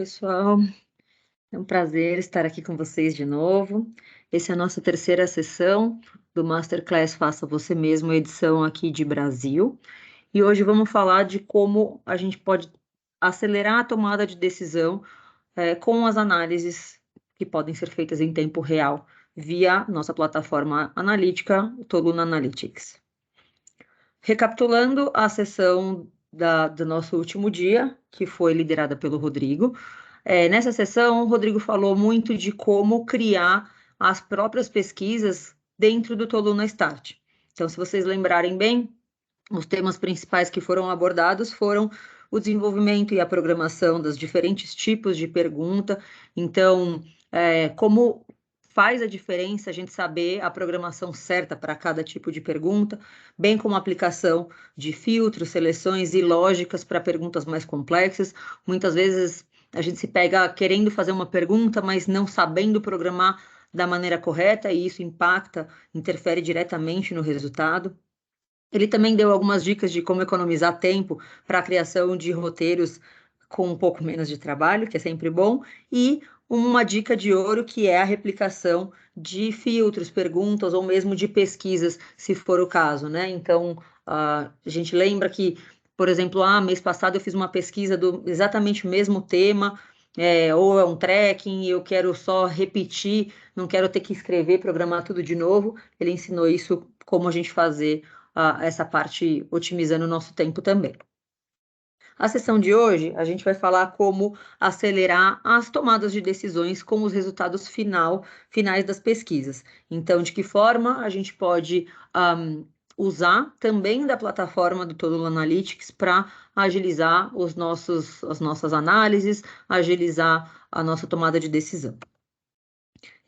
pessoal. É um prazer estar aqui com vocês de novo. Essa é a nossa terceira sessão do Masterclass Faça Você Mesmo, edição aqui de Brasil. E hoje vamos falar de como a gente pode acelerar a tomada de decisão com as análises que podem ser feitas em tempo real via nossa plataforma analítica, Toluna Analytics. Recapitulando a sessão do nosso último dia, que foi liderada pelo Rodrigo. Nessa sessão, o Rodrigo falou muito de como criar as próprias pesquisas dentro do Toluna Start. Então, se vocês lembrarem bem, os temas principais que foram abordados foram o desenvolvimento e a programação dos diferentes tipos de pergunta. Então, como faz a diferença a gente saber a programação certa para cada tipo de pergunta, bem como a aplicação de filtros, seleções e lógicas para perguntas mais complexas. Muitas vezes a gente se pega querendo fazer uma pergunta, mas não sabendo programar da maneira correta, e isso impacta, interfere diretamente no resultado. Ele também deu algumas dicas de como economizar tempo para a criação de roteiros com um pouco menos de trabalho, que é sempre bom, e uma dica de ouro, que é a replicação de filtros, perguntas ou mesmo de pesquisas, se for o caso, né? Então, a gente lembra que, por exemplo, mês passado eu fiz uma pesquisa do exatamente o mesmo tema, ou é um tracking, e eu quero só repetir, não quero ter que escrever, programar tudo de novo. Ele ensinou isso, como a gente fazer essa parte otimizando o nosso tempo também. A sessão de hoje, a gente vai falar como acelerar as tomadas de decisões com os resultados finais das pesquisas. Então, de que forma a gente pode usar também da plataforma do Toluna Analytics para agilizar as nossas análises, agilizar a nossa tomada de decisão.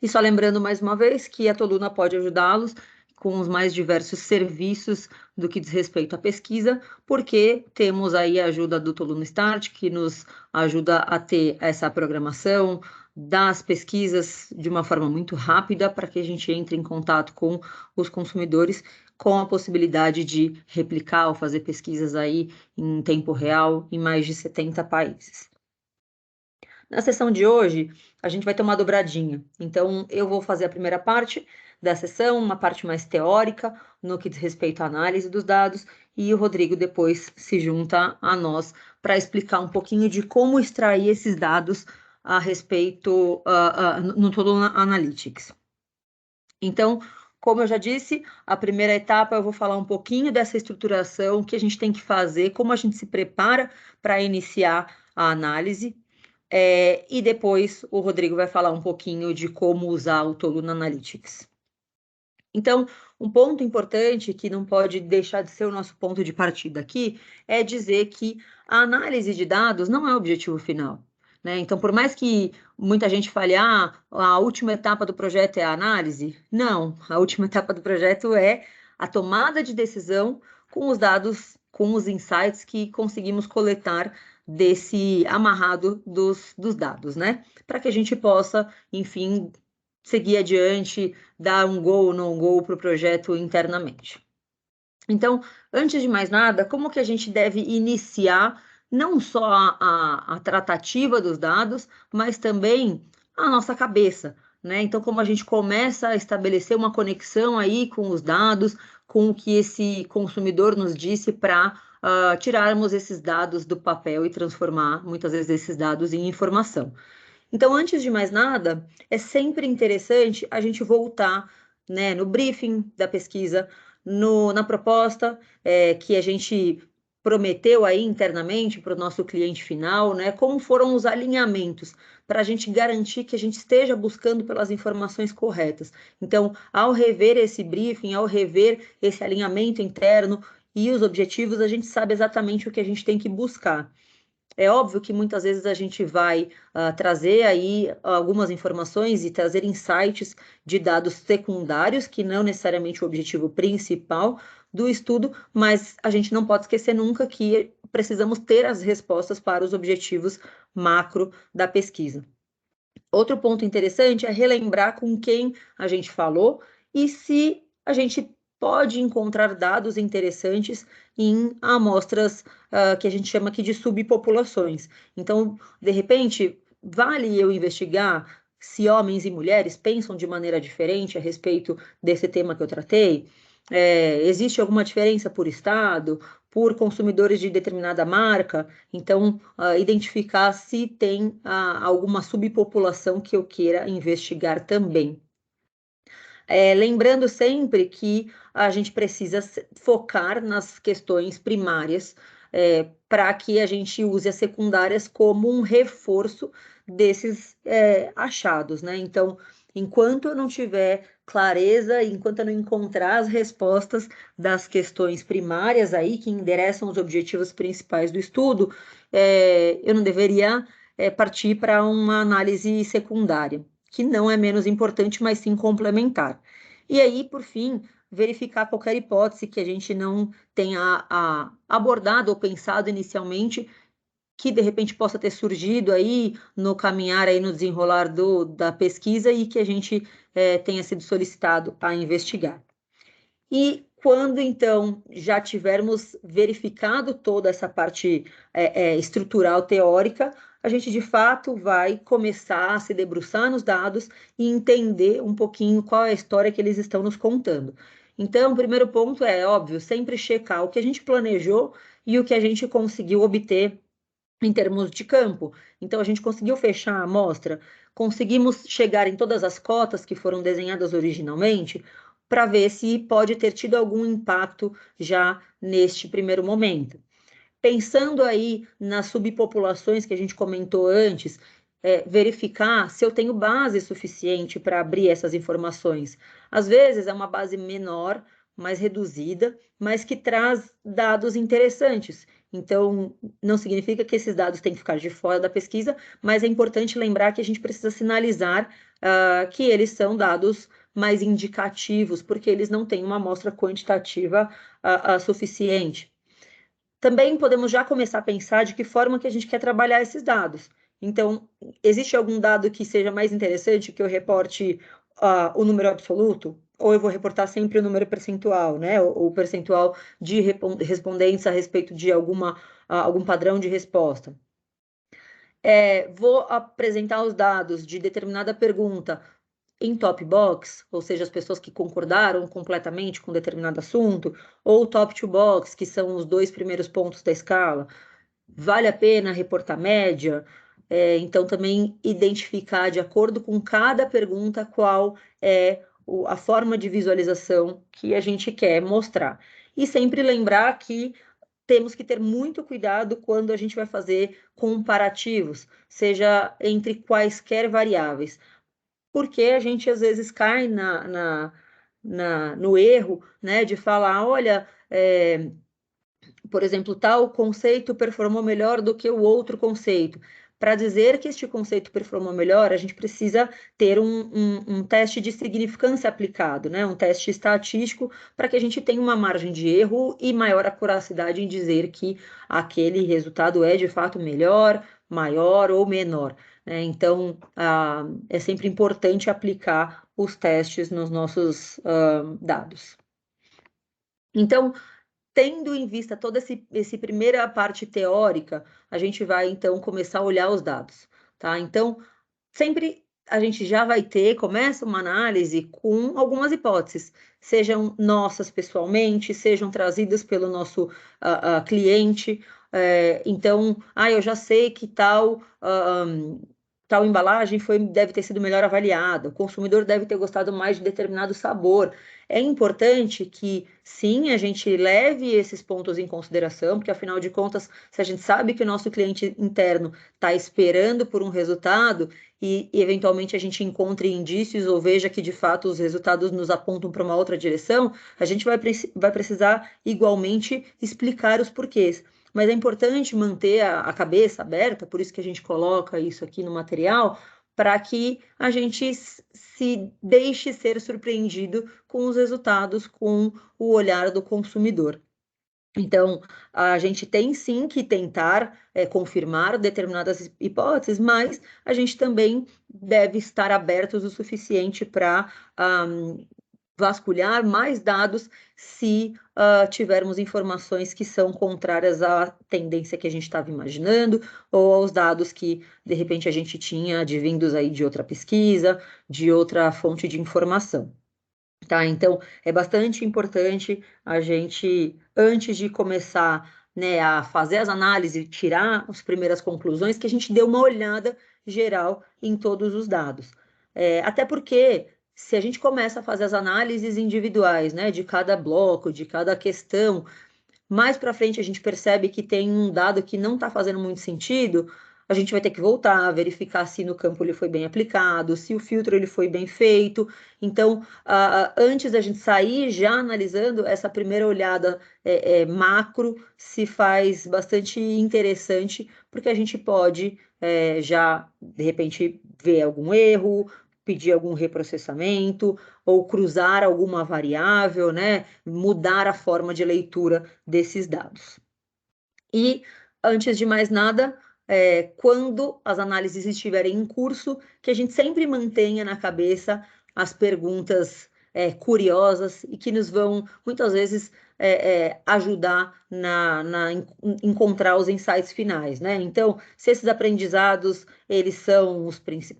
E só lembrando mais uma vez que a Toluna pode ajudá-los com os mais diversos serviços do que diz respeito à pesquisa, porque temos aí a ajuda do Toluna Start, que nos ajuda a ter essa programação das pesquisas de uma forma muito rápida, para que a gente entre em contato com os consumidores, com a possibilidade de replicar ou fazer pesquisas aí em tempo real em mais de 70 países. Na sessão de hoje, a gente vai ter uma dobradinha. Então, eu vou fazer a primeira parte da sessão, uma parte mais teórica, no que diz respeito à análise dos dados, e o Rodrigo depois se junta a nós para explicar um pouquinho de como extrair esses dados a respeito no Toluna Analytics. Então, como eu já disse, a primeira etapa eu vou falar um pouquinho dessa estruturação, o que a gente tem que fazer, como a gente se prepara para iniciar a análise. E depois o Rodrigo vai falar um pouquinho de como usar o Toluna Analytics. Então, um ponto importante que não pode deixar de ser o nosso ponto de partida aqui é dizer que a análise de dados não é o objetivo final, né? Então, por mais que muita gente fale, a última etapa do projeto é a análise, não, a última etapa do projeto é a tomada de decisão com os dados, com os insights que conseguimos coletar desse amarrado dos dados, né? Para que a gente possa, enfim, seguir adiante, dar um go ou não go para o projeto internamente. Então, antes de mais nada, como que a gente deve iniciar não só a tratativa dos dados, mas também a nossa cabeça, né? Então, como a gente começa a estabelecer uma conexão aí com os dados, com o que esse consumidor nos disse para tirarmos esses dados do papel e transformar, muitas vezes, esses dados em informação. Então, antes de mais nada, é sempre interessante a gente voltar, né, no briefing da pesquisa, na proposta que a gente prometeu aí internamente para o nosso cliente final, né, como foram os alinhamentos, para a gente garantir que a gente esteja buscando pelas informações corretas. Então, ao rever esse briefing, ao rever esse alinhamento interno e os objetivos, a gente sabe exatamente o que a gente tem que buscar. É óbvio que muitas vezes a gente vai trazer aí algumas informações e trazer insights de dados secundários, que não necessariamente o objetivo principal do estudo, mas a gente não pode esquecer nunca que precisamos ter as respostas para os objetivos macro da pesquisa. Outro ponto interessante é relembrar com quem a gente falou e se a gente pode encontrar dados interessantes em amostras que a gente chama aqui de subpopulações. Então, de repente, vale eu investigar se homens e mulheres pensam de maneira diferente a respeito desse tema que eu tratei? Existe alguma diferença por estado, por consumidores de determinada marca? Então, identificar se tem alguma subpopulação que eu queira investigar também. Lembrando sempre que a gente precisa focar nas questões primárias, para que a gente use as secundárias como um reforço desses achados, né? Então, enquanto eu não tiver clareza, enquanto eu não encontrar as respostas das questões primárias aí, que endereçam os objetivos principais do estudo, eu não deveria partir para uma análise secundária, que não é menos importante, mas sim complementar. E aí, por fim, verificar qualquer hipótese que a gente não tenha abordado ou pensado inicialmente, que de repente possa ter surgido aí no caminhar, aí no desenrolar da pesquisa e que a gente tenha sido solicitado a investigar. E quando, então, já tivermos verificado toda essa parte estrutural teórica, a gente, de fato, vai começar a se debruçar nos dados e entender um pouquinho qual é a história que eles estão nos contando. Então, o primeiro ponto é, óbvio, sempre checar o que a gente planejou e o que a gente conseguiu obter em termos de campo. Então, a gente conseguiu fechar a amostra, conseguimos chegar em todas as cotas que foram desenhadas originalmente, para ver se pode ter tido algum impacto já neste primeiro momento. Pensando aí nas subpopulações que a gente comentou antes, verificar se eu tenho base suficiente para abrir essas informações. Às vezes é uma base menor, mais reduzida, mas que traz dados interessantes. Então, não significa que esses dados têm que ficar de fora da pesquisa, mas é importante lembrar que a gente precisa sinalizar que eles são dados mais indicativos, porque eles não têm uma amostra quantitativa suficiente. Também podemos já começar a pensar de que forma que a gente quer trabalhar esses dados. Então, existe algum dado que seja mais interessante que eu reporte o número absoluto? Ou eu vou reportar sempre o número percentual, né? O percentual de respondentes a respeito de algum padrão de resposta. Vou apresentar os dados de determinada pergunta em top box, ou seja, as pessoas que concordaram completamente com determinado assunto, ou top to box, que são os 2 primeiros pontos da escala. Vale a pena reportar média? Então, também identificar, de acordo com cada pergunta, qual é a forma de visualização que a gente quer mostrar. E sempre lembrar que temos que ter muito cuidado quando a gente vai fazer comparativos, seja entre quaisquer variáveis, porque a gente às vezes cai no erro, né, de falar, olha, por exemplo, tal conceito performou melhor do que o outro conceito. Para dizer que este conceito performou melhor, a gente precisa ter um teste de significância aplicado, né? Um teste estatístico, para que a gente tenha uma margem de erro e maior acuracidade em dizer que aquele resultado é de fato melhor, maior ou menor, né? Então, é sempre importante aplicar os testes nos nossos dados. Então, tendo em vista toda essa primeira parte teórica, a gente vai, então, começar a olhar os dados, tá? Então, sempre a gente já vai começa uma análise com algumas hipóteses, sejam nossas pessoalmente, sejam trazidas pelo nosso cliente. Então, eu já sei que tal embalagem deve ter sido melhor avaliada, o consumidor deve ter gostado mais de determinado sabor. É importante que, sim, a gente leve esses pontos em consideração, porque, afinal de contas, se a gente sabe que o nosso cliente interno está esperando por um resultado e, eventualmente, a gente encontre indícios ou veja que, de fato, os resultados nos apontam para uma outra direção, a gente vai precisar, igualmente, explicar os porquês. Mas é importante manter a cabeça aberta, por isso que a gente coloca isso aqui no material, para que a gente se deixe ser surpreendido com os resultados, com o olhar do consumidor. Então, a gente tem sim que tentar confirmar determinadas hipóteses, mas a gente também deve estar abertos o suficiente para vasculhar mais dados se tivermos informações que são contrárias à tendência que a gente estava imaginando ou aos dados que, de repente, a gente tinha advindos aí de outra pesquisa, de outra fonte de informação. Tá? Então, é bastante importante a gente, antes de começar, né, a fazer as análises, tirar as primeiras conclusões, que a gente dê uma olhada geral em todos os dados. Até porque, se a gente começa a fazer as análises individuais, né, de cada bloco, de cada questão, mais para frente a gente percebe que tem um dado que não está fazendo muito sentido, a gente vai ter que voltar, verificar se no campo ele foi bem aplicado, se o filtro ele foi bem feito. Então, antes da gente sair já analisando, essa primeira olhada macro se faz bastante interessante, porque a gente pode já, de repente, ver algum erro, pedir algum reprocessamento, ou cruzar alguma variável, né? Mudar a forma de leitura desses dados. E, antes de mais nada, quando as análises estiverem em curso, que a gente sempre mantenha na cabeça as perguntas curiosas e que nos vão, muitas vezes, ajudar encontrar os insights finais, né? Então, se esses aprendizados, eles são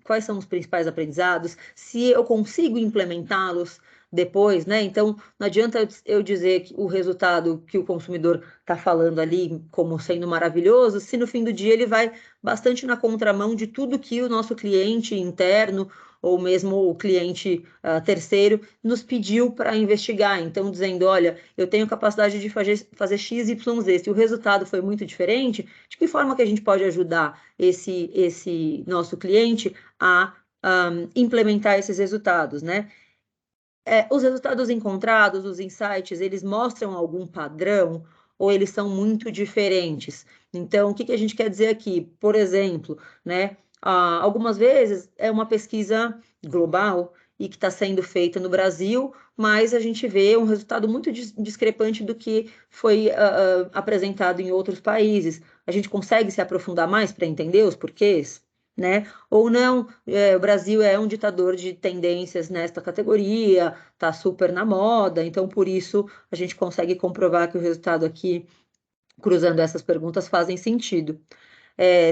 quais são os principais aprendizados? Se eu consigo implementá-los depois, né? Então, não adianta eu dizer que o resultado que o consumidor está falando ali como sendo maravilhoso, se no fim do dia ele vai bastante na contramão de tudo que o nosso cliente interno ou mesmo o cliente terceiro nos pediu para investigar. Então, dizendo, olha, eu tenho capacidade de fazer X, Y, Z. Se o resultado foi muito diferente, de que forma que a gente pode ajudar esse nosso cliente a implementar esses resultados, né? Os resultados encontrados, os insights, eles mostram algum padrão ou eles são muito diferentes? Então, o que a gente quer dizer aqui? Por exemplo, né, algumas vezes é uma pesquisa global e que está sendo feita no Brasil, mas a gente vê um resultado muito discrepante do que foi apresentado em outros países. A gente consegue se aprofundar mais para entender os porquês? Né? Ou não, o Brasil é um ditador de tendências nesta categoria, está super na moda, então por isso a gente consegue comprovar que o resultado aqui, cruzando essas perguntas, fazem sentido.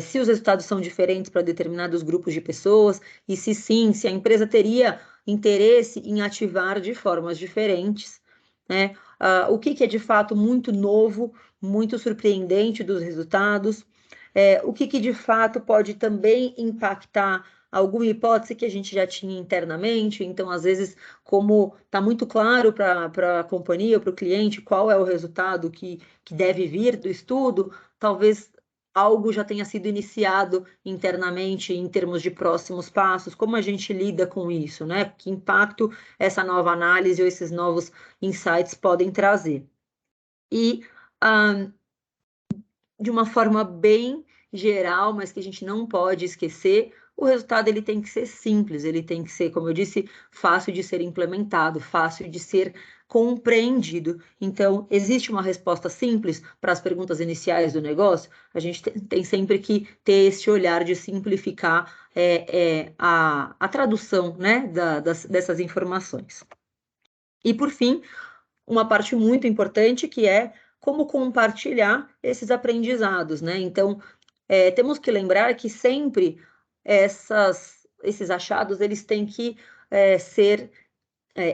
Se os resultados são diferentes para determinados grupos de pessoas, e se sim, se a empresa teria interesse em ativar de formas diferentes, né? O que é de fato muito novo, muito surpreendente dos resultados, o que de fato pode também impactar alguma hipótese que a gente já tinha internamente. Então, às vezes, como está muito claro para a companhia, para o cliente, qual é o resultado que deve vir do estudo, talvez algo já tenha sido iniciado internamente em termos de próximos passos. Como a gente lida com isso, né? Que impacto essa nova análise ou esses novos insights podem trazer? E de uma forma bem geral, mas que a gente não pode esquecer, o resultado ele tem que ser simples, ele tem que ser, como eu disse, fácil de ser implementado, fácil de ser compreendido. Então, existe uma resposta simples para as perguntas iniciais do negócio? A gente tem sempre que ter esse olhar de simplificar a tradução, né, dessas informações. E, por fim, uma parte muito importante que é como compartilhar esses aprendizados, né? Então, temos que lembrar que sempre esses achados eles têm que ser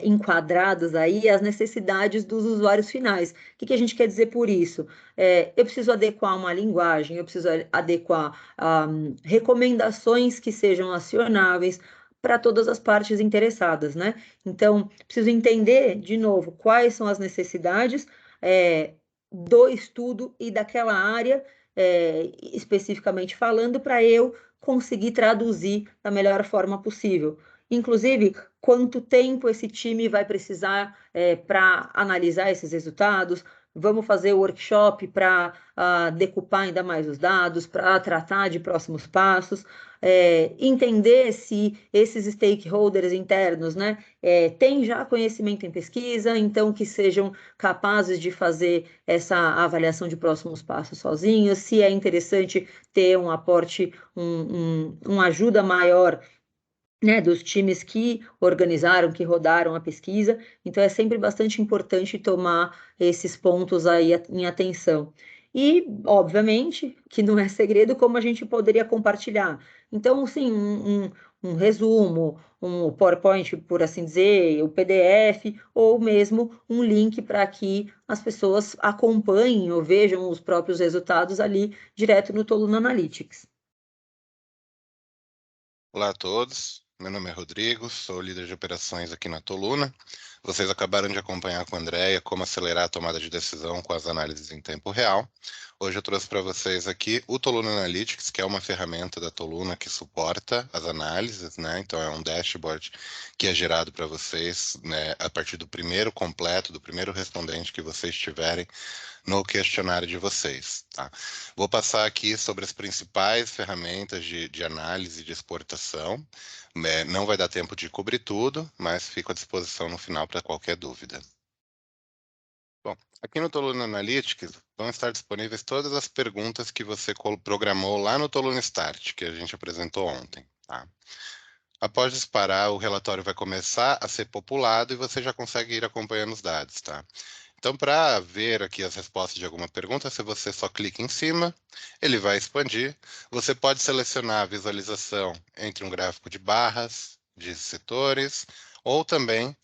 enquadrados aí às necessidades dos usuários finais. O que a gente quer dizer por isso? Eu preciso adequar uma linguagem, eu preciso adequar recomendações que sejam acionáveis para todas as partes interessadas, né? Então, preciso entender, de novo, quais são as necessidades do estudo e daquela área, especificamente falando, para eu conseguir traduzir da melhor forma possível. Inclusive, quanto tempo esse time vai precisar para analisar esses resultados? Vamos fazer o workshop para decupar ainda mais os dados, para tratar de próximos passos, entender se esses stakeholders internos, né, têm já conhecimento em pesquisa, então que sejam capazes de fazer essa avaliação de próximos passos sozinhos, se é interessante ter um aporte, uma ajuda maior né, dos times que organizaram, que rodaram a pesquisa. Então, é sempre bastante importante tomar esses pontos aí em atenção. E, obviamente, que não é segredo como a gente poderia compartilhar. Então, sim, um resumo, um PowerPoint, por assim dizer, o PDF, ou mesmo um link para que as pessoas acompanhem ou vejam os próprios resultados ali direto no Toluna Analytics. Olá a todos, meu nome é Rodrigo, sou líder de operações aqui na Toluna. Vocês acabaram de acompanhar com a Andrea como acelerar a tomada de decisão com as análises em tempo real. Hoje eu trouxe para vocês aqui o Toluna Analytics, que é uma ferramenta da Toluna que suporta as análises, né? Então é um dashboard que é gerado para vocês, né, a partir do primeiro completo, do primeiro respondente que vocês tiverem no questionário de vocês, tá? Vou passar aqui sobre as principais ferramentas de análise de exportação. Não vai dar tempo de cobrir tudo, mas fico à disposição no final para qualquer dúvida. Bom, aqui no Toluna Analytics vão estar disponíveis todas as perguntas que você programou lá no Toluna Start, que a gente apresentou ontem, tá? Após disparar, o relatório vai começar a ser populado e você já consegue ir acompanhando os dados, tá? Então, para ver aqui as respostas de alguma pergunta, se você só clica em cima, ele vai expandir. Você pode selecionar a visualização entre um gráfico de barras, de setores, ou também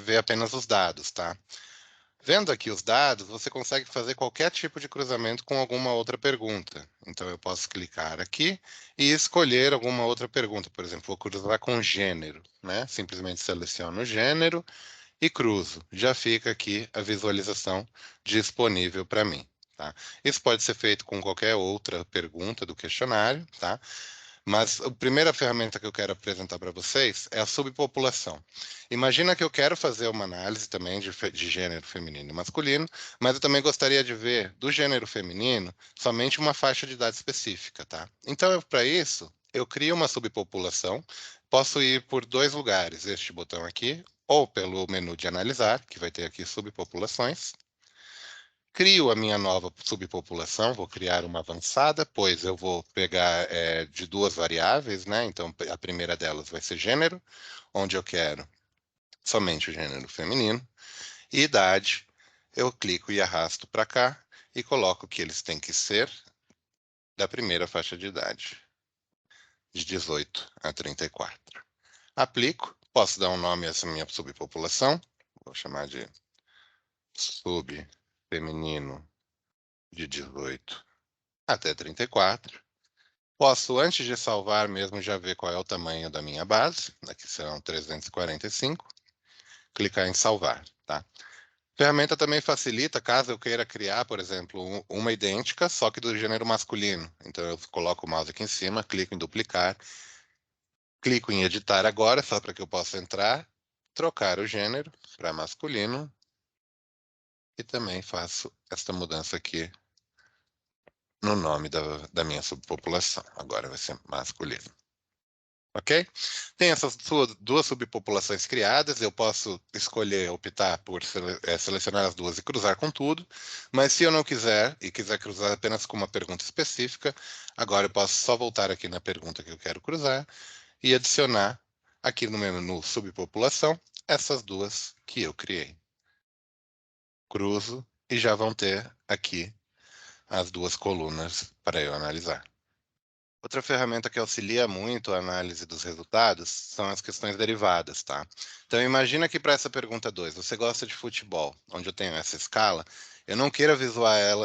ver apenas os dados, tá? Vendo aqui os dados, você consegue fazer qualquer tipo de cruzamento com alguma outra pergunta. Então, eu posso clicar aqui e escolher alguma outra pergunta. Por exemplo, vou cruzar com gênero, né? Simplesmente seleciono o gênero e cruzo. Já fica aqui a visualização disponível para mim, tá? Isso pode ser feito com qualquer outra pergunta do questionário, tá? Mas a primeira ferramenta que eu quero apresentar para vocês é a subpopulação. Imagina que eu quero fazer uma análise também de gênero feminino e masculino, mas eu também gostaria de ver do gênero feminino somente uma faixa de idade específica, tá? Então, para isso, eu crio uma subpopulação. Posso ir por dois lugares, este botão aqui, ou pelo menu de analisar, que vai ter aqui subpopulações. Crio a minha nova subpopulação, vou criar uma avançada, pois eu vou pegar de duas variáveis, né? Então, a primeira delas vai ser gênero, onde eu quero somente o gênero feminino, e idade, eu clico e arrasto para cá e coloco que eles têm que ser da primeira faixa de idade, de 18 a 34. Aplico, posso dar um nome a essa minha subpopulação, vou chamar de subfeminino de 18 até 34. Posso, antes de salvar mesmo, já ver qual é o tamanho da minha base. Aqui serão 345. Clicar em salvar, tá? A ferramenta também facilita, caso eu queira criar, por exemplo, uma idêntica, só que do gênero masculino. Então, eu coloco o mouse aqui em cima, clico em duplicar, clico em editar agora, só para que eu possa entrar, trocar o gênero para masculino, e também faço esta mudança aqui no nome da minha subpopulação. Agora vai ser masculino. Ok? Tem essas duas subpopulações criadas, eu posso escolher, optar por selecionar as duas e cruzar com tudo, mas se eu não quiser, e quiser cruzar apenas com uma pergunta específica, agora eu posso só voltar aqui na pergunta que eu quero cruzar e adicionar aqui no menu subpopulação essas duas que eu criei. Cruzo e já vão ter aqui as duas colunas para eu analisar. Outra ferramenta que auxilia muito a análise dos resultados são as questões derivadas, tá? Então, imagina que para essa pergunta 2, você gosta de futebol, onde eu tenho essa escala, eu não queira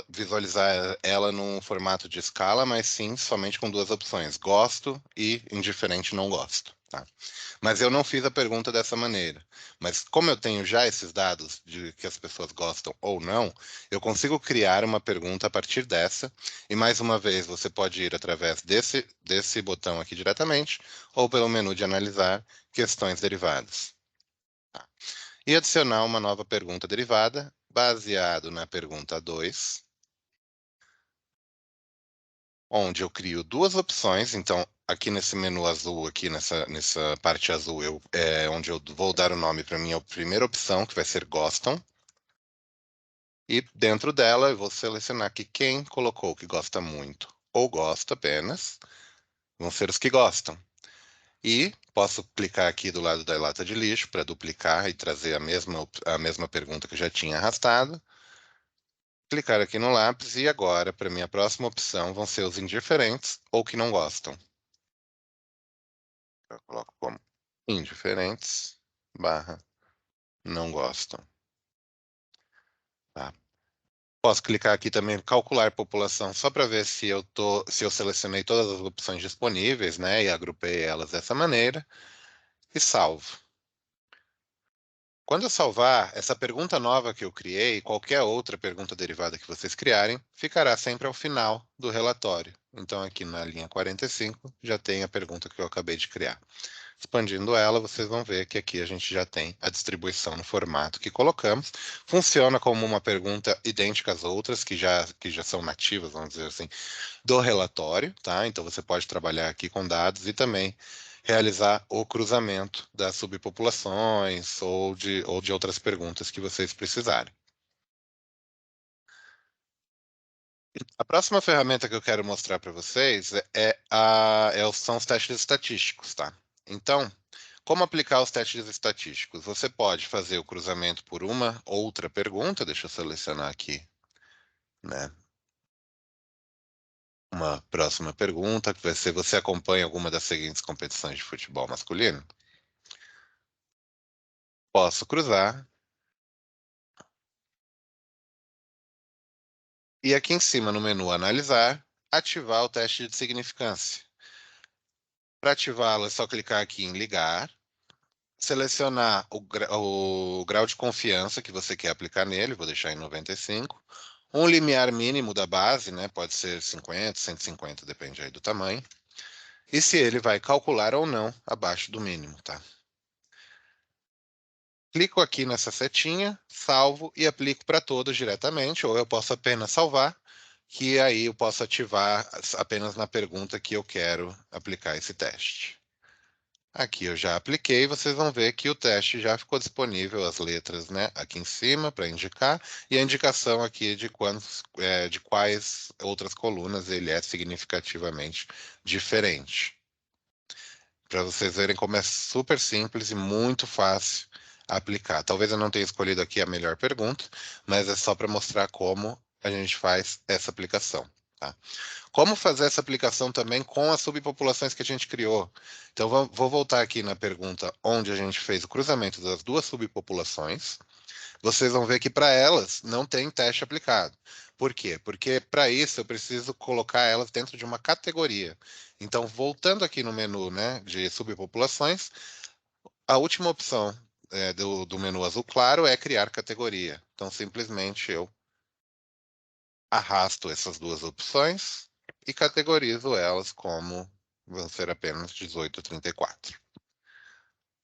visualizar ela num formato de escala, mas sim somente com duas opções, gosto e indiferente não gosto, tá? Mas eu não fiz a pergunta dessa maneira. Mas como eu tenho já esses dados de que as pessoas gostam ou não, eu consigo criar uma pergunta a partir dessa. E mais uma vez, você pode ir através desse botão aqui diretamente, ou pelo menu de analisar questões derivadas. Tá? E adicionar uma nova pergunta derivada, baseado na pergunta 2, onde eu crio duas opções. Então, aqui nesse menu azul, aqui nessa parte azul, onde eu vou dar o nome para minha primeira opção, que vai ser gostam. E dentro dela, eu vou selecionar que quem colocou que gosta muito ou gosta apenas, vão ser os que gostam. E posso clicar aqui do lado da lata de lixo para duplicar e trazer a mesma pergunta que eu já tinha arrastado. Clicar aqui no lápis e agora, para minha próxima opção, vão ser os indiferentes ou que não gostam. Eu coloco como indiferentes barra não gostam. Tá? Posso clicar aqui também calcular população só para ver se eu selecionei todas as opções disponíveis, né, e agrupei elas dessa maneira e salvo. Quando eu salvar, essa pergunta nova que eu criei, qualquer outra pergunta derivada que vocês criarem, ficará sempre ao final do relatório. Então aqui na linha 45 já tem a pergunta que eu acabei de criar. Expandindo ela, vocês vão ver que aqui a gente já tem a distribuição no formato que colocamos. Funciona como uma pergunta idêntica às outras, que já são nativas, vamos dizer assim, do relatório, tá? Então você pode trabalhar aqui com dados e também realizar o cruzamento das subpopulações ou de outras perguntas que vocês precisarem. A próxima ferramenta que eu quero mostrar para vocês são os testes estatísticos, tá? Então, como aplicar os testes estatísticos? Você pode fazer o cruzamento por uma outra pergunta, deixa eu selecionar aqui, né? Uma próxima pergunta, que vai ser: você acompanha alguma das seguintes competições de futebol masculino? Posso cruzar. E aqui em cima no menu Analisar, ativar o teste de significância. Para ativá-lo é só clicar aqui em Ligar, selecionar o grau de confiança que você quer aplicar nele, vou deixar em 95. Um limiar mínimo da base, né? Pode ser 50, 150, depende aí do tamanho. E se ele vai calcular ou não abaixo do mínimo, tá? Clico aqui nessa setinha, salvo e aplico para todos diretamente, ou eu posso apenas salvar, que aí eu posso ativar apenas na pergunta que eu quero aplicar esse teste. Aqui eu já apliquei, vocês vão ver que o teste já ficou disponível, as letras, né, aqui em cima para indicar, e a indicação aqui de quais outras colunas ele é significativamente diferente. Para vocês verem como é super simples e muito fácil aplicar. Talvez eu não tenha escolhido aqui a melhor pergunta, mas é só para mostrar como a gente faz essa aplicação. Tá? Como fazer essa aplicação também com as subpopulações que a gente criou? Então, vou voltar aqui na pergunta onde a gente fez o cruzamento das duas subpopulações. Vocês vão ver que para elas não tem teste aplicado. Por quê? Porque para isso eu preciso colocar elas dentro de uma categoria. Então, voltando aqui no menu, né, de subpopulações, a última opção do menu azul claro é criar categoria. Então, simplesmente eu arrasto essas duas opções e categorizo elas como vão ser apenas 1834.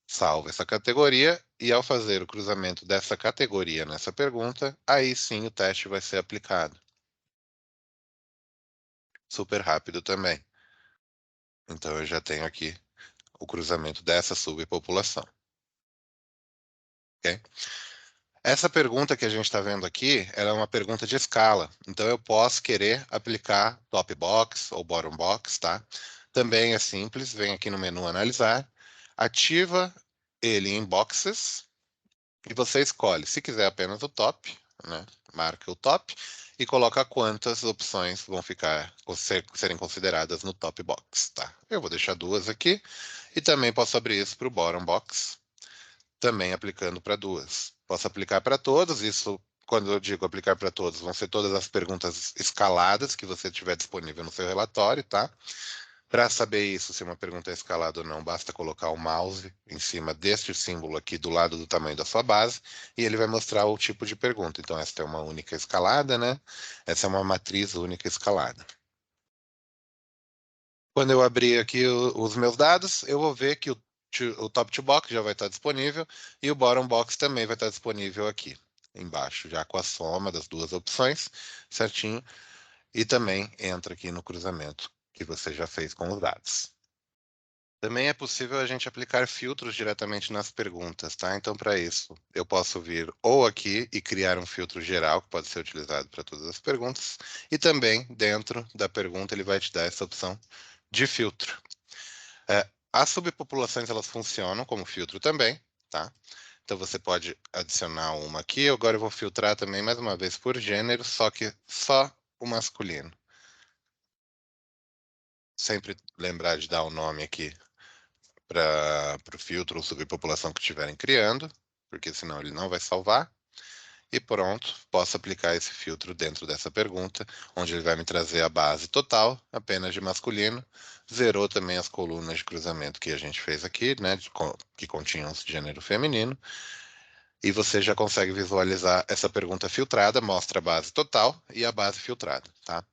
Salvo essa categoria e ao fazer o cruzamento dessa categoria nessa pergunta, aí sim o teste vai ser aplicado. Super rápido também. Então eu já tenho aqui o cruzamento dessa subpopulação. Okay? Essa pergunta que a gente está vendo aqui, ela é uma pergunta de escala. Então eu posso querer aplicar top box ou bottom box, tá? Também é simples, vem aqui no menu analisar, ativa ele em boxes e você escolhe. Se quiser apenas o top, né? Marca o top e coloca quantas opções vão serem consideradas no top box, tá? Eu vou deixar duas aqui e também posso abrir isso para o bottom box, também aplicando para duas. Posso aplicar para todos, isso, quando eu digo aplicar para todos, vão ser todas as perguntas escaladas que você tiver disponível no seu relatório, tá? Para saber isso, se uma pergunta é escalada ou não, basta colocar o mouse em cima deste símbolo aqui do lado do tamanho da sua base e ele vai mostrar o tipo de pergunta. Então, esta é uma única escalada, né? Essa é uma matriz única escalada. Quando eu abrir aqui os meus dados, eu vou ver que o top to box já vai estar disponível e o bottom box também vai estar disponível aqui embaixo, já com a soma das duas opções, certinho, e também entra aqui no cruzamento que você já fez com os dados. Também é possível a gente aplicar filtros diretamente nas perguntas, tá? Então, para isso, eu posso vir ou aqui e criar um filtro geral, que pode ser utilizado para todas as perguntas, e também, dentro da pergunta, ele vai te dar essa opção de filtro. As subpopulações, elas funcionam como filtro também, tá? Então, você pode adicionar uma aqui. Agora eu vou filtrar também, mais uma vez, por gênero, só que só o masculino. Sempre lembrar de dar o nome aqui para o filtro ou subpopulação que estiverem criando, porque senão ele não vai salvar. E pronto, posso aplicar esse filtro dentro dessa pergunta, onde ele vai me trazer a base total, apenas de masculino. Zerou também as colunas de cruzamento que a gente fez aqui, né, que continham de gênero feminino. E você já consegue visualizar essa pergunta filtrada, mostra a base total e a base filtrada, tá?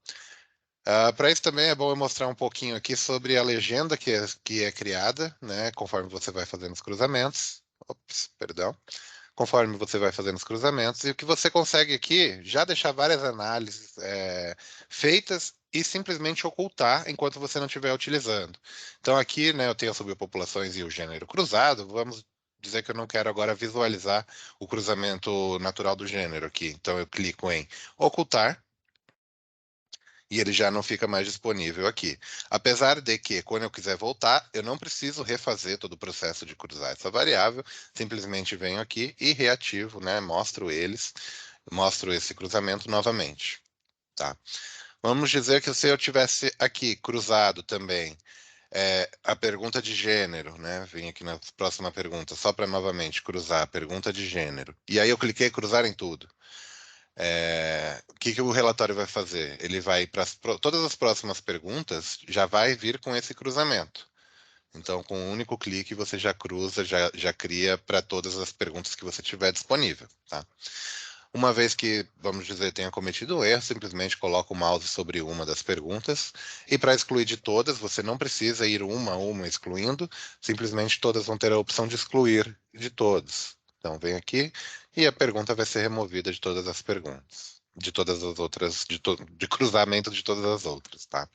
Para isso também é bom eu mostrar um pouquinho aqui sobre a legenda que é criada, né, conforme você vai fazendo os cruzamentos. Ops, perdão. Conforme você vai fazendo os cruzamentos, e o que você consegue aqui, já deixar várias análises feitas e simplesmente ocultar enquanto você não estiver utilizando. Então aqui, né, eu tenho as subpopulações e o gênero cruzado, vamos dizer que eu não quero agora visualizar o cruzamento natural do gênero aqui. Então eu clico em ocultar, e ele já não fica mais disponível aqui. Apesar de que, quando eu quiser voltar, eu não preciso refazer todo o processo de cruzar essa variável, simplesmente venho aqui e reativo, né? Mostro esse cruzamento novamente, tá? Vamos dizer que se eu tivesse aqui cruzado também a pergunta de gênero, né? Vem aqui na próxima pergunta, só para novamente cruzar a pergunta de gênero. E aí eu cliquei cruzar em tudo. O que o relatório vai fazer? Ele vai para todas as próximas perguntas, já vai vir com esse cruzamento. Então, com um único clique, você já cruza, já cria para todas as perguntas que você tiver disponível, tá? Uma vez que, vamos dizer, tenha cometido um erro, simplesmente coloca o mouse sobre uma das perguntas. E para excluir de todas, você não precisa ir uma a uma excluindo, simplesmente todas vão ter a opção de excluir de todos. Então, vem aqui e a pergunta vai ser removida de todas as perguntas, de todas as outras, de cruzamento de todas as outras, tá?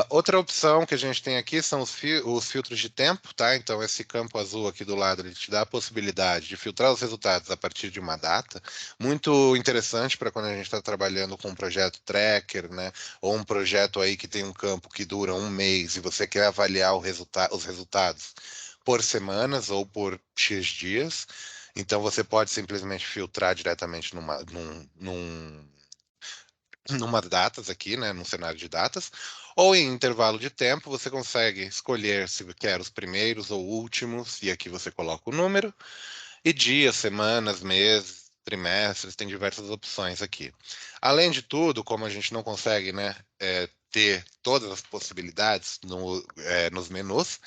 Outra opção que a gente tem aqui são os filtros de tempo, tá? Então, esse campo azul aqui do lado, ele te dá a possibilidade de filtrar os resultados a partir de uma data. Muito interessante para quando a gente está trabalhando com um projeto tracker, né? Ou um projeto aí que tem um campo que dura um mês e você quer avaliar os resultados por semanas ou por X dias. Então, você pode simplesmente filtrar diretamente numa datas aqui, né, num cenário de datas, ou em intervalo de tempo você consegue escolher se quer os primeiros ou últimos, e aqui você coloca o número, e dias, semanas, meses, trimestres, tem diversas opções aqui. Além de tudo, como a gente não consegue, né, ter todas as possibilidades nos menus,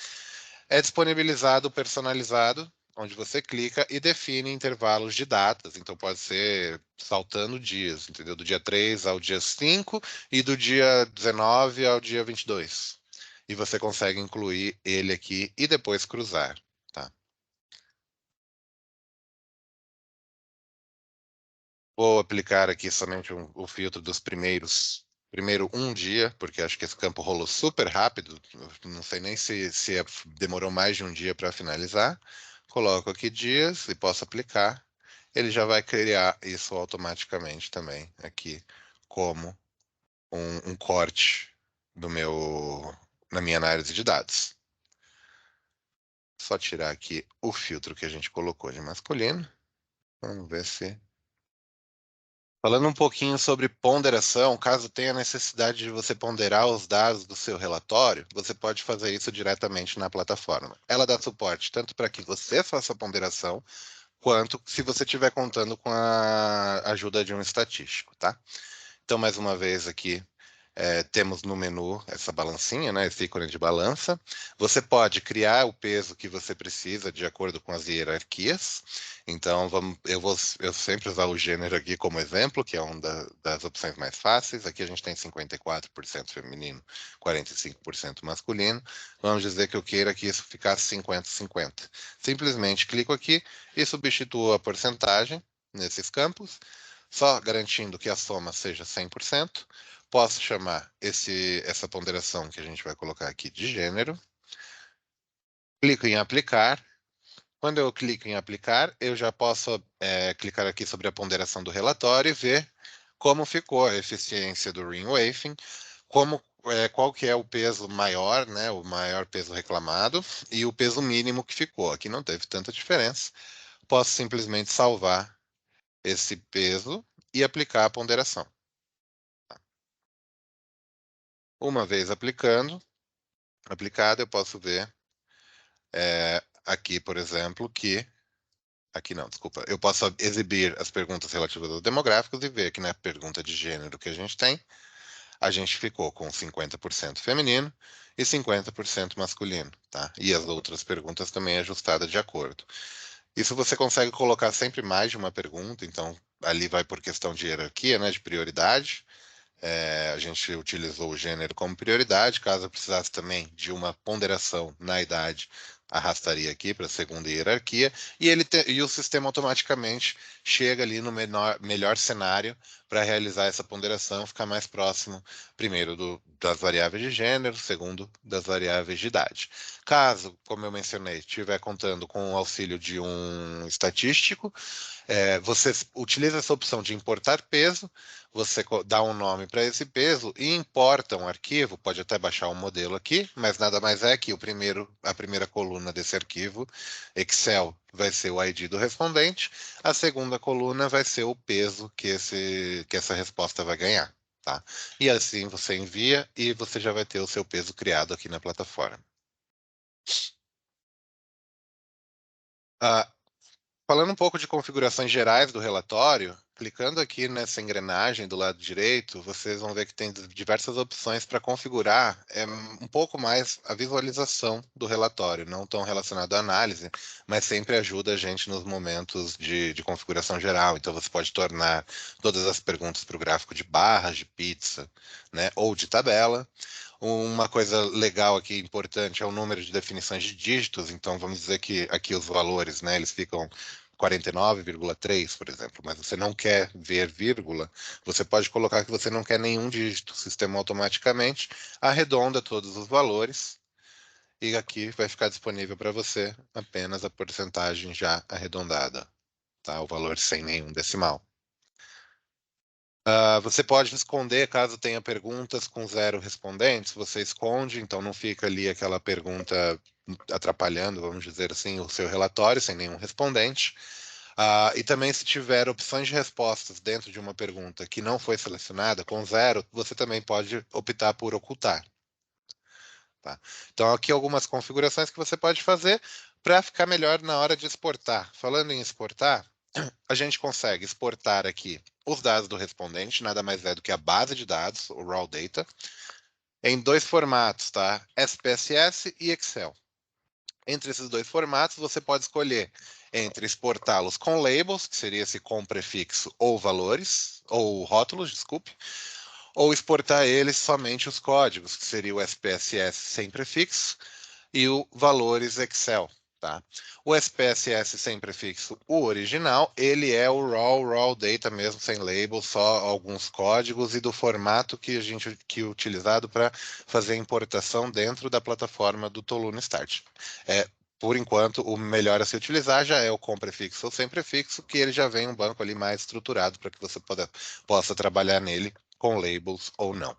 é disponibilizado o personalizado, onde você clica e define intervalos de datas. Então, pode ser saltando dias, entendeu? Do dia 3 ao dia 5 e do dia 19 ao dia 22. E você consegue incluir ele aqui e depois cruzar, tá? Vou aplicar aqui somente o filtro dos primeiro um dia, porque acho que esse campo rolou super rápido, não sei nem se demorou mais de um dia para finalizar. Coloco aqui dias e posso aplicar. Ele já vai criar isso automaticamente também aqui, como um corte na minha análise de dados. Só tirar aqui o filtro que a gente colocou de masculino. Vamos ver se falando um pouquinho sobre ponderação, caso tenha necessidade de você ponderar os dados do seu relatório, você pode fazer isso diretamente na plataforma. Ela dá suporte tanto para que você faça a ponderação, quanto se você estiver contando com a ajuda de um estatístico, tá? Então, mais uma vez aqui, temos no menu essa balancinha, né, esse ícone de balança. Você pode criar o peso que você precisa de acordo com as hierarquias. Então, eu sempre usar o gênero aqui como exemplo, que é uma das opções mais fáceis. Aqui a gente tem 54% feminino, 45% masculino. Vamos dizer que eu queira que isso ficasse 50-50. Simplesmente clico aqui e substituo a porcentagem nesses campos, só garantindo que a soma seja 100%. Posso chamar essa ponderação que a gente vai colocar aqui de gênero. Clico em aplicar. Quando eu clico em aplicar, eu já posso clicar aqui sobre a ponderação do relatório e ver como ficou a eficiência do Ring Wafing, como qual que é o peso maior, né, o maior peso reclamado, e o peso mínimo que ficou. Aqui não teve tanta diferença. Posso simplesmente salvar esse peso e aplicar a ponderação. Uma vez aplicado, eu posso ver aqui, por exemplo, que... Aqui não, desculpa. Eu posso exibir as perguntas relativas aos demográficos e ver que na pergunta de gênero que a gente ficou com 50% feminino e 50% masculino, tá? E as outras perguntas também ajustadas de acordo. Isso você consegue colocar sempre mais de uma pergunta, então ali vai por questão de hierarquia, né, de prioridade. A gente utilizou o gênero como prioridade, caso eu precisasse também de uma ponderação na idade, arrastaria aqui para a segunda hierarquia, e o sistema automaticamente chega ali no melhor cenário para realizar essa ponderação, ficar mais próximo, primeiro, das variáveis de gênero, segundo, das variáveis de idade. Caso, como eu mencionei, estiver contando com o auxílio de um estatístico, você utiliza essa opção de importar peso, você dá um nome para esse peso e importa um arquivo, pode até baixar um modelo aqui, mas nada mais é que a primeira coluna desse arquivo Excel vai ser o ID do respondente, a segunda coluna vai ser o peso que essa resposta vai ganhar. Tá? E assim você envia e você já vai ter o seu peso criado aqui na plataforma. Ah, Falando um pouco de configurações gerais do relatório, clicando aqui nessa engrenagem do lado direito, vocês vão ver que tem diversas opções para configurar um pouco mais a visualização do relatório, não tão relacionado à análise, mas sempre ajuda a gente nos momentos de configuração geral. Então, você pode tornar todas as perguntas para o gráfico de barras, de pizza, né, ou de tabela. Uma coisa legal aqui, importante, é o número de definições de dígitos. Então, vamos dizer que aqui os valores, né, eles ficam 49,3, por exemplo, mas você não quer ver vírgula, você pode colocar que você não quer nenhum dígito. O sistema automaticamente arredonda todos os valores e aqui vai ficar disponível para você apenas a porcentagem já arredondada, tá? O valor sem nenhum decimal. Você pode esconder caso tenha perguntas com 0 respondentes, você esconde, então não fica ali aquela pergunta atrapalhando, vamos dizer assim, o seu relatório sem nenhum respondente. E também, se tiver opções de respostas dentro de uma pergunta que não foi selecionada, com 0, você também pode optar por ocultar. Tá? Então, aqui algumas configurações que você pode fazer para ficar melhor na hora de exportar. Falando em exportar, a gente consegue exportar aqui os dados do respondente, nada mais é do que a base de dados, o raw data, em 2 formatos, tá? SPSS e Excel. Entre esses 2 formatos, você pode escolher entre exportá-los com labels, que seria esse com prefixo ou valores, ou rótulos, desculpe, ou exportar eles somente os códigos, que seria o SPSS sem prefixo e o valores Excel. Tá? O SPSS sem prefixo, o original, ele é o raw data mesmo, sem label, só alguns códigos e do formato que é utilizado para fazer a importação dentro da plataforma do Toluna Start. Por enquanto, o melhor a se utilizar já é o com prefixo ou sem prefixo, que ele já vem um banco ali mais estruturado para que você possa trabalhar nele com labels ou não.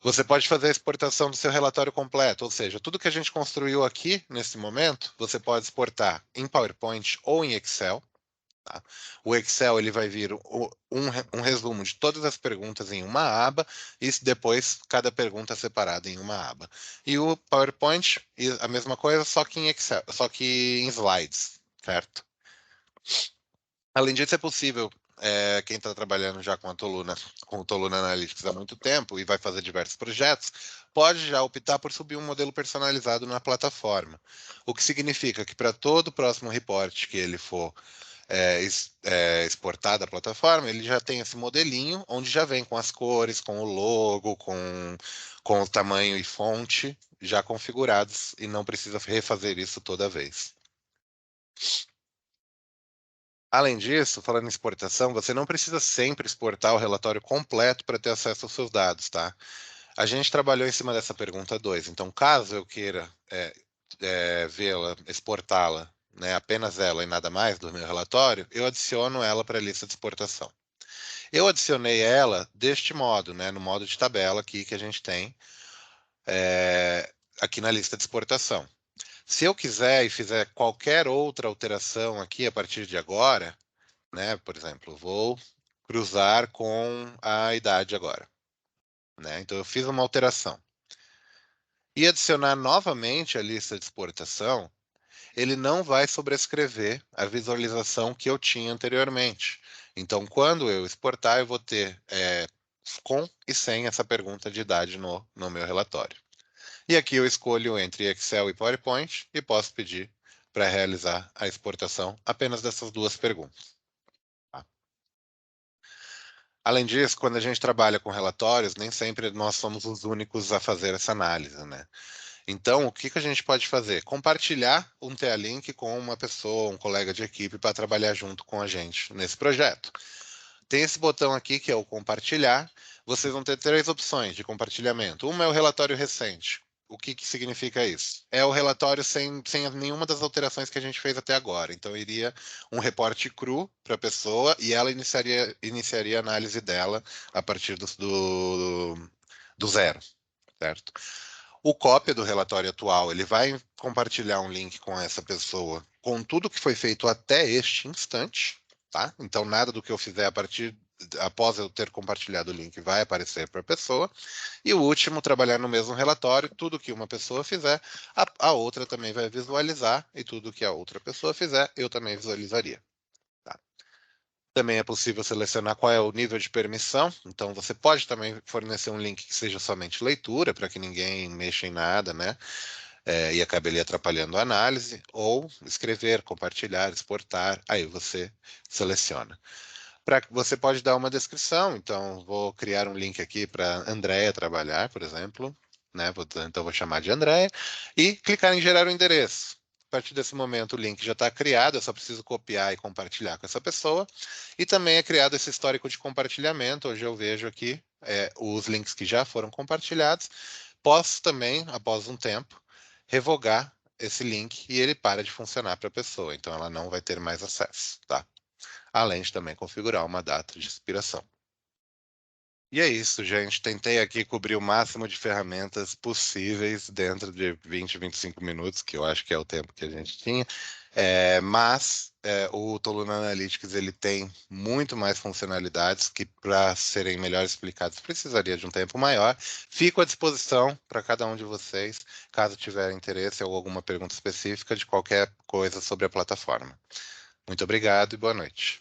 Você pode fazer a exportação do seu relatório completo, ou seja, tudo que a gente construiu aqui, nesse momento, você pode exportar em PowerPoint ou em Excel. Tá? O Excel ele vai vir um resumo de todas as perguntas em uma aba e depois cada pergunta separada em uma aba. E o PowerPoint, a mesma coisa, só que em Excel, só que em slides, certo? Além disso, é possível, quem está trabalhando já com o Toluna Analytics há muito tempo e vai fazer diversos projetos, pode já optar por subir um modelo personalizado na plataforma. O que significa que para todo próximo report que ele for exportar da plataforma, ele já tem esse modelinho, onde já vem com as cores, com o logo, com o tamanho e fonte já configurados e não precisa refazer isso toda vez. Além disso, falando em exportação, você não precisa sempre exportar o relatório completo para ter acesso aos seus dados, tá? A gente trabalhou em cima dessa pergunta 2. Então, caso eu queira vê-la, exportá-la, né, apenas ela e nada mais do meu relatório, eu adiciono ela para a lista de exportação. Eu adicionei ela deste modo, né, no modo de tabela aqui que a gente tem aqui na lista de exportação. Se eu quiser e fizer qualquer outra alteração aqui a partir de agora, né, por exemplo, vou cruzar com a idade agora, né? Então eu fiz uma alteração. E adicionar novamente a lista de exportação, ele não vai sobrescrever a visualização que eu tinha anteriormente. Então, quando eu exportar, eu vou ter com e sem essa pergunta de idade no meu relatório. E aqui eu escolho entre Excel e PowerPoint e posso pedir para realizar a exportação apenas dessas duas perguntas. Tá? Além disso, quando a gente trabalha com relatórios, nem sempre nós somos os únicos a fazer essa análise, né? Então, o que a gente pode fazer? Compartilhar um TA-Link com uma pessoa, um colega de equipe, para trabalhar junto com a gente nesse projeto. Tem esse botão aqui que é o compartilhar. Vocês vão ter 3 opções de compartilhamento. Uma é o relatório recente. O que significa isso? É o relatório sem nenhuma das alterações que a gente fez até agora. Então, iria um reporte cru para a pessoa e ela iniciaria a análise dela a partir do zero, certo? O cópia do relatório atual, ele vai compartilhar um link com essa pessoa com tudo que foi feito até este instante, tá? Então, nada do que eu fizer após eu ter compartilhado o link vai aparecer para a pessoa. E o último, trabalhar no mesmo relatório, tudo que uma pessoa fizer, a outra também vai visualizar, e tudo que a outra pessoa fizer, eu também visualizaria. Tá? Também é possível selecionar qual é o nível de permissão, então você pode também fornecer um link que seja somente leitura, para que ninguém mexa em nada, né? E acabe ali atrapalhando a análise, ou escrever, compartilhar, exportar, aí você seleciona. Você pode dar uma descrição, então vou criar um link aqui para Andréia trabalhar, por exemplo, né? Então vou chamar de Andréia, e clicar em gerar o endereço. A partir desse momento o link já está criado, eu só preciso copiar e compartilhar com essa pessoa. E também é criado esse histórico de compartilhamento, hoje eu vejo aqui os links que já foram compartilhados. Posso também, após um tempo, revogar esse link e ele para de funcionar para a pessoa, então ela não vai ter mais acesso, tá? Além de também configurar uma data de expiração. E é isso, gente. Tentei aqui cobrir o máximo de ferramentas possíveis dentro de 20, 25 minutos, que eu acho que é o tempo que a gente tinha. Mas o Toluna Analytics ele tem muito mais funcionalidades que, para serem melhor explicadas, precisaria de um tempo maior. Fico à disposição para cada um de vocês, caso tiver interesse ou alguma pergunta específica de qualquer coisa sobre a plataforma. Muito obrigado e boa noite.